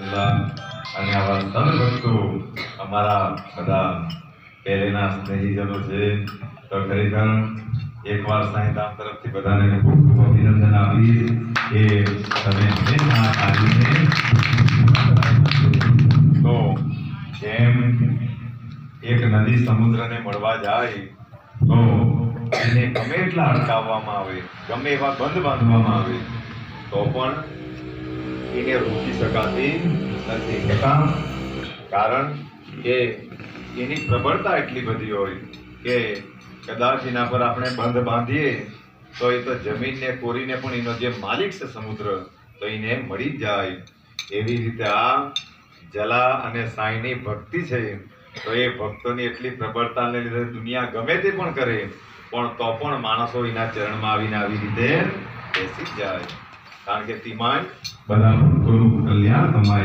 અલ્લાહ અને આવા સદભક્તો અમારા બધા પહેલેના સ્નેહીજનો છે. તો ખરેખર એકવાર સાંઈધામ તરફથી બધાને ખૂબ ખૂબ અભિનંદન આપીશ કે તમે હંમેશા આ કાર્યને તો જેમ એક નદી સમુદ્રને મળવા જાય તો એને ગમે એટલા અટકાવવામાં આવે, ગમે એવા બંધ બાંધવામાં આવે તો પણ એને રોકી શકાતી નથી. કારણ કે એની પ્રબળતા એટલી બધી હોય કે કદાચ એના પર આપણે બંધ બાંધીએ તો એ તો જમીનને કોરીને પણ એનો જે માલિક છે સમુદ્ર તો એને મળી જ જાય. એવી રીતે આ જલા અને સાંઈની ભક્તિ છે તો એ ભક્તોની એટલી પ્રબળતાને લીધે દુનિયા ગમે તે પણ કરે પણ તો પણ માણસો એના ચરણમાં આવીને આવી રીતે બેસી જ જાય. કારણ કે તેમાં બધા ભક્તોનું કલ્યાણ થમાય.